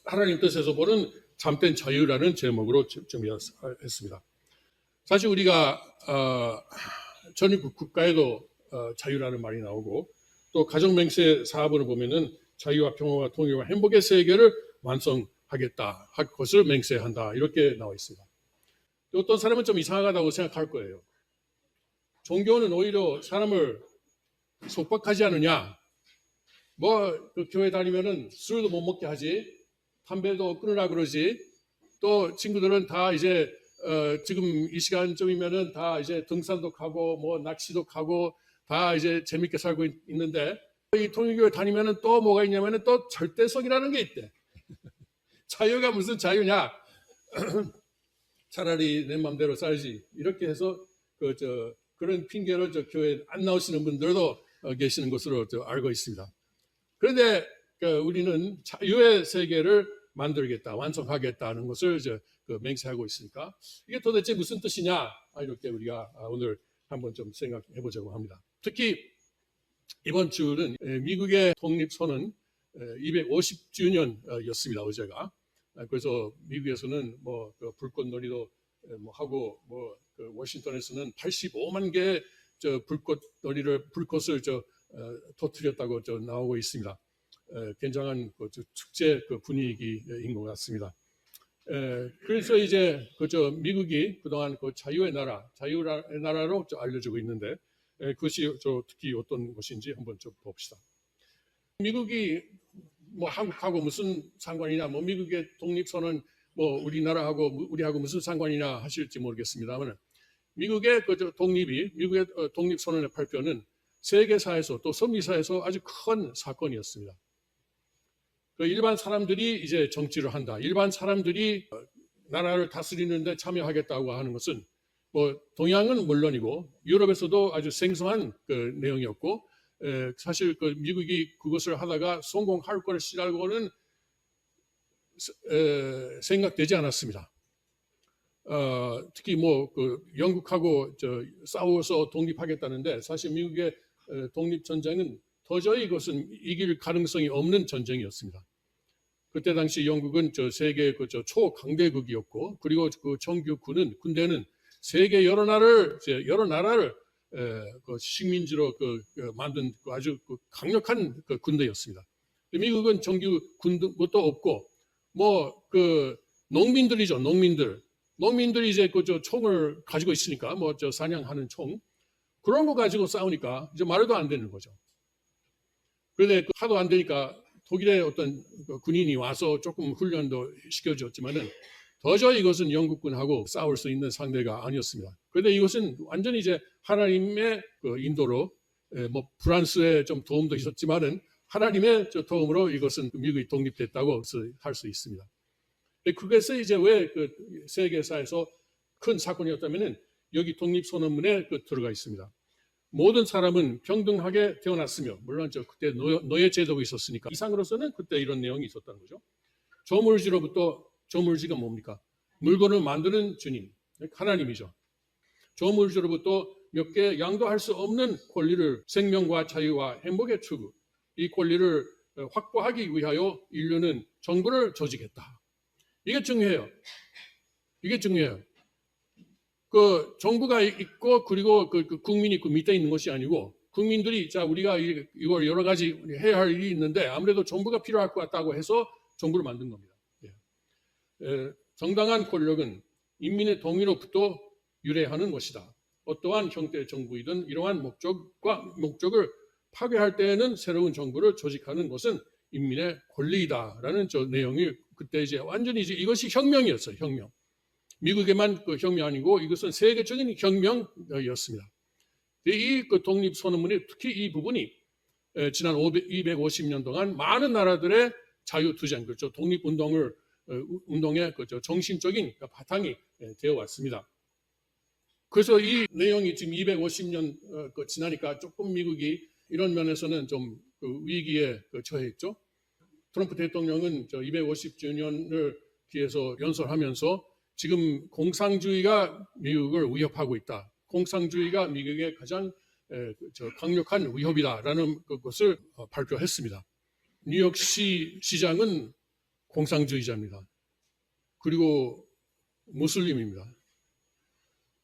하나님 뜻에서 보는 참된 자유라는 제목으로 준비했습니다. 사실 우리가 전국 국가에도 자유라는 말이 나오고 또 가정맹세 사업을 보면은 자유와 평화와 통일과 행복의 세계를 완성하겠다, 할 것을 맹세한다 이렇게 나와 있습니다. 어떤 사람은 좀 이상하다고 생각할 거예요. 종교는 오히려 사람을 속박하지 않느냐? 그 교회 다니면은 술도 못 먹게 하지, 담배도 끊으라 그러지, 또 친구들은 다 이제 지금 이 시간쯤이면은 다 이제 등산도 가고 뭐 낚시도 가고 다 이제 재밌게 살고 있는데 이 통일교회 다니면은 또 뭐가 있냐면은 또 절대성이라는 게 있대. 자유가 무슨 자유냐? 차라리 내 마음대로 살지. 이렇게 해서 그런 핑계로 교회에 안 나오시는 분들도 계시는 것으로 알고 있습니다. 그런데 우리는 자유의 세계를 만들겠다, 완성하겠다는 것을 맹세하고 있으니까 이게 도대체 무슨 뜻이냐? 이렇게 우리가 오늘 한번 좀 생각해 보자고 합니다. 특히 이번 주는 미국의 독립선언 250주년이었습니다. 어제가. 그래서 미국에서는 불꽃놀이도 하고 워싱턴에서는 85만 개의 불꽃을 터뜨렸다고 나오고 있습니다. 굉장한 축제 분위기인 것 같습니다. 그래서 이제 미국이 그동안 자유의 나라로 알려지고 있는데 그것이 특히 어떤 것인지 한번 좀 봅시다. 미국이 한국하고 무슨 상관이냐, 미국의 독립선언 우리하고 무슨 상관이냐 하실지 모르겠습니다만 미국의 미국의 독립선언의 발표는 세계사에서 또 선미사에서 아주 큰 사건이었습니다. 일반 사람들이 이제 정치를 한다, 일반 사람들이 나라를 다스리는데 참여하겠다고 하는 것은 동양은 물론이고 유럽에서도 아주 생소한 내용이었고 사실 미국이 그것을 하다가 성공할 것이라고는 생각되지 않았습니다. 특히 영국하고 싸워서 독립하겠다는데 사실 미국의 독립전쟁은 도저히 이것은 이길 가능성이 없는 전쟁이었습니다. 그때 당시 영국은 세계 초강대국이었고 그리고 정규 군대는 세계 여러 나라를 식민지로 만든 아주 강력한 군대였습니다. 미국은 정규 군도 없고 농민들이죠. 농민들이 이제 총을 가지고 있으니까 사냥하는 총 그런 거 가지고 싸우니까 이제 말도 안 되는 거죠. 그런데 하도 안 되니까 독일의 어떤 군인이 와서 조금 훈련도 시켜줬지만은 도저히 이것은 영국군하고 싸울 수 있는 상대가 아니었습니다. 그런데 이것은 완전히 이제 하나님의 인도로 프랑스의 좀 도움도 있었지만은 하나님의 도움으로 이것은 미국이 독립됐다고 할 수 있습니다. 그것이 이제 왜 세계사에서 큰 사건이었다면은 여기 독립선언문에 들어가 있습니다. 모든 사람은 평등하게 태어났으며, 물론 그때 노예 제도가 있었으니까 이상으로서는 그때 이런 내용이 있었다는 거죠. 조물주가 뭡니까? 물건을 만드는 주님, 하나님이죠. 조물주로부터 몇 개 양도할 수 없는 권리를, 생명과 자유와 행복의 추구, 이 권리를 확보하기 위하여 인류는 정부를 조직했다. 이게 중요해요. 정부가 있고 그리고 국민이 그 밑에 있는 것이 아니고 국민들이 우리가 이걸 여러 가지 해야 할 일이 있는데 아무래도 정부가 필요할 것 같다고 해서 정부를 만든 겁니다. 정당한 권력은 인민의 동의로부터 유래하는 것이다. 어떠한 형태의 정부이든 이러한 목적을 파괴할 때에는 새로운 정부를 조직하는 것은 인민의 권리이다라는 내용이 그때 이제 완전히 이것이 혁명이었어요. 혁명. 미국에만 혁명이 아니고 이것은 세계적인 혁명이었습니다. 이 독립선언문이 특히 이 부분이 지난 250년 동안 많은 나라들의 자유투쟁, 독립운동의 정신적인 정신적인 되어 왔습니다. 그래서 이 내용이 지금 250년 지나니까 조금 미국이 이런 면에서는 좀 위기에 처해있죠. 트럼프 대통령은 250주년을 기해서 연설하면서 지금 공산주의가 미국을 위협하고 있다. 공산주의가 미국의 가장 강력한 위협이다라는 것을 발표했습니다. 뉴욕시 시장은 공산주의자입니다. 그리고 무슬림입니다.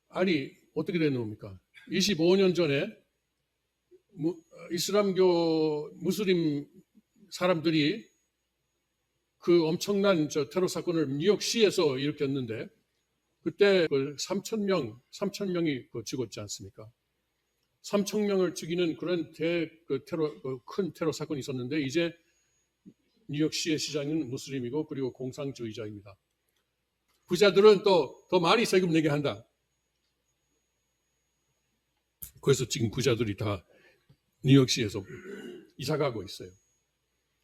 아니 어떻게 된 놈입니까? 25년 전에 이슬람교 무슬림 사람들이 그 엄청난 테러 사건을 뉴욕시에서 일으켰는데 그때 3,000명이 죽었지 않습니까? 3,000명을 죽이는 그런 큰 테러 사건이 있었는데 이제 뉴욕시의 시장은 무슬림이고 그리고 공산주의자입니다. 부자들은 또 더 많이 세금 내게 한다. 그래서 지금 부자들이 다 뉴욕시에서 이사가고 있어요.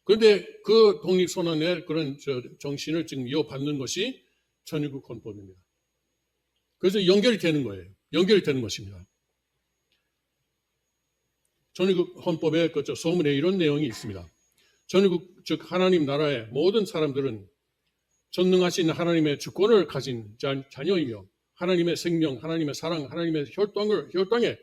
그런데 그 독립선언의 그런 정신을 지금 이어받는 것이 전위국 헌법입니다. 그래서 연결이 되는 거예요. 연결이 되는 것입니다. 전위국 헌법에 소문에 이런 내용이 있습니다. 전위국 즉 하나님 나라의 모든 사람들은 전능하신 하나님의 주권을 가진 자녀이며 하나님의 생명, 하나님의 사랑, 하나님의 혈당에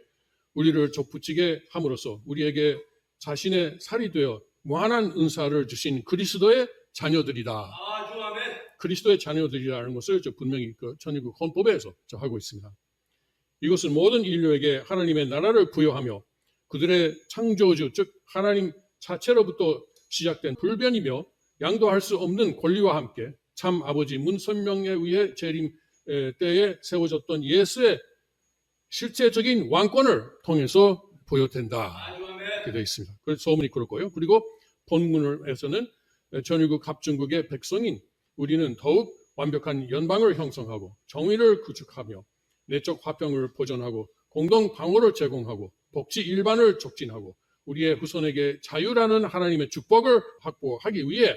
우리를 좁붙이게 함으로써 우리에게 자신의 살이 되어 무한한 은사를 주신 그리스도의 자녀들이다. 그리스도의 자녀들이라는 것을 분명히 전위국 헌법에서 하고 있습니다. 이것은 모든 인류에게 하나님의 나라를 부여하며 그들의 창조주 즉 하나님 자체로부터 시작된 불변이며 양도할 수 없는 권리와 함께 참 아버지 문선명에 의해 재림 때에 세워졌던 예수의 실제적인 왕권을 통해서 부여된다. 이렇게 되어 있습니다. 그래서 소문이 그렇고요. 그리고 본문에서는 전위국 합중국의 백성인 우리는 더욱 완벽한 연방을 형성하고 정의를 구축하며 내적 화평을 보존하고 공동 방어를 제공하고 복지 일반을 촉진하고 우리의 후손에게 자유라는 하나님의 축복을 확보하기 위해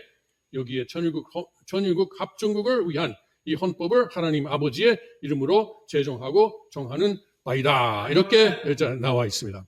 여기에 전위국 합중국을 위한 이 헌법을 하나님 아버지의 이름으로 제정하고 정하는 바이다. 이렇게 나와 있습니다.